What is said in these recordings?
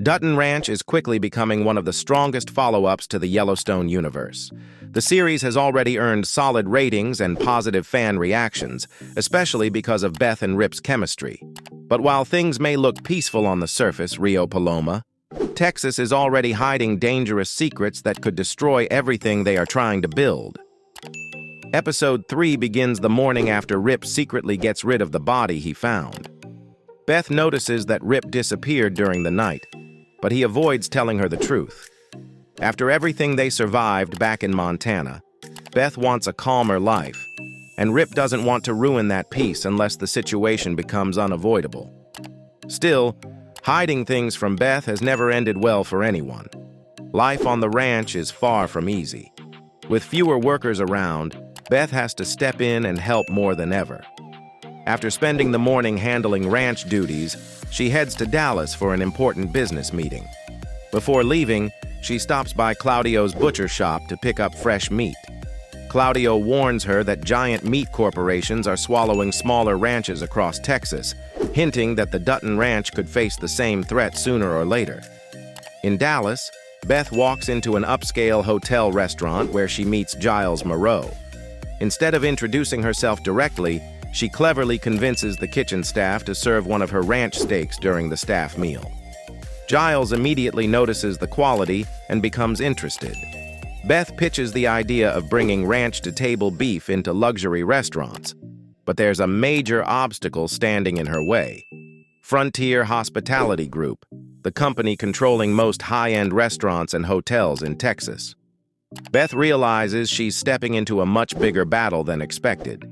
Dutton Ranch is quickly becoming one of the strongest follow-ups to the Yellowstone universe. The series has already earned solid ratings and positive fan reactions, especially because of Beth and Rip's chemistry. But while things may look peaceful on the surface, Rio Paloma, Texas is already hiding dangerous secrets that could destroy everything they are trying to build. Episode 3 begins the morning after Rip secretly gets rid of the body he found. Beth notices that Rip disappeared during the night, but he avoids telling her the truth. After everything they survived back in Montana, Beth wants a calmer life, and Rip doesn't want to ruin that peace unless the situation becomes unavoidable. Still, hiding things from Beth has never ended well for anyone. Life on the ranch is far from easy. With fewer workers around, Beth has to step in and help more than ever. After spending the morning handling ranch duties, she heads to Dallas for an important business meeting. Before leaving, she stops by Claudio's butcher shop to pick up fresh meat. Claudio warns her that giant meat corporations are swallowing smaller ranches across Texas, hinting that the Dutton Ranch could face the same threat sooner or later. In Dallas, Beth walks into an upscale hotel restaurant where she meets Giles Moreau. Instead of introducing herself directly, she cleverly convinces the kitchen staff to serve one of her ranch steaks during the staff meal. Giles immediately notices the quality and becomes interested. Beth pitches the idea of bringing ranch-to-table beef into luxury restaurants, but there's a major obstacle standing in her way. Frontier Hospitality Group, the company controlling most high-end restaurants and hotels in Texas. Beth realizes she's stepping into a much bigger battle than expected.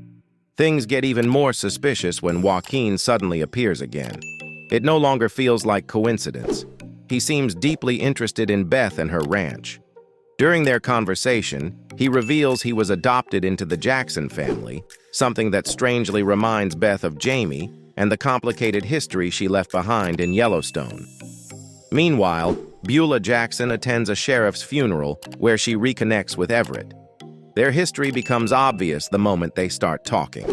Things get even more suspicious when Joaquin suddenly appears again. It no longer feels like coincidence. He seems deeply interested in Beth and her ranch. During their conversation, he reveals he was adopted into the Jackson family, something that strangely reminds Beth of Jamie and the complicated history she left behind in Yellowstone. Meanwhile, Beulah Jackson attends a sheriff's funeral where she reconnects with Everett. Their history becomes obvious the moment they start talking.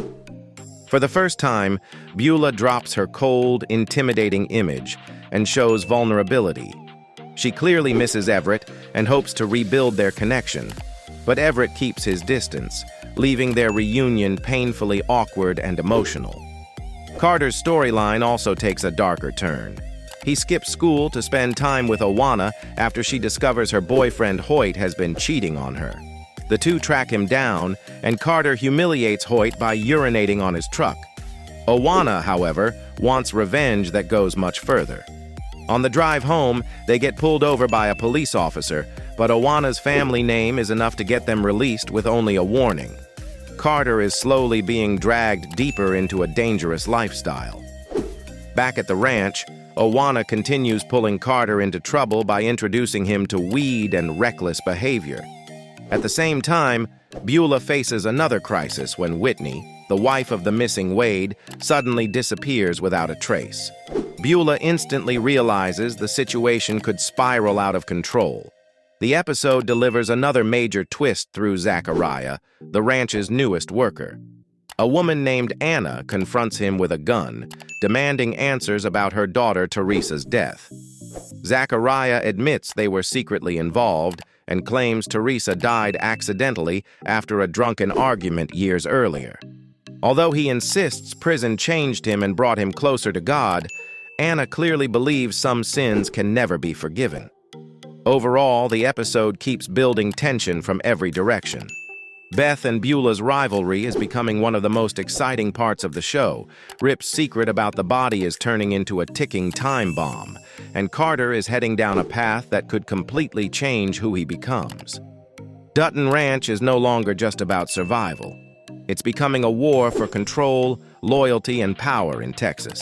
For the first time, Beulah drops her cold, intimidating image and shows vulnerability. She clearly misses Everett and hopes to rebuild their connection, but Everett keeps his distance, leaving their reunion painfully awkward and emotional. Carter's storyline also takes a darker turn. He skips school to spend time with Owana after she discovers her boyfriend Hoyt has been cheating on her. The two track him down, and Carter humiliates Hoyt by urinating on his truck. Owana, however, wants revenge that goes much further. On the drive home, they get pulled over by a police officer, but Owana's family name is enough to get them released with only a warning. Carter is slowly being dragged deeper into a dangerous lifestyle. Back at the ranch, Owana continues pulling Carter into trouble by introducing him to weed and reckless behavior. At the same time, Beulah faces another crisis when Whitney, the wife of the missing Wade, suddenly disappears without a trace. Beulah instantly realizes the situation could spiral out of control. The episode delivers another major twist through Zachariah, the ranch's newest worker. A woman named Anna confronts him with a gun, demanding answers about her daughter Teresa's death. Zachariah admits they were secretly involved and claims Teresa died accidentally after a drunken argument years earlier. Although he insists prison changed him and brought him closer to God, Anna clearly believes some sins can never be forgiven. Overall, the episode keeps building tension from every direction. Beth and Beulah's rivalry is becoming one of the most exciting parts of the show. Rip's secret about the body is turning into a ticking time bomb, and Carter is heading down a path that could completely change who he becomes. Dutton Ranch is no longer just about survival. It's becoming a war for control, loyalty, and power in Texas.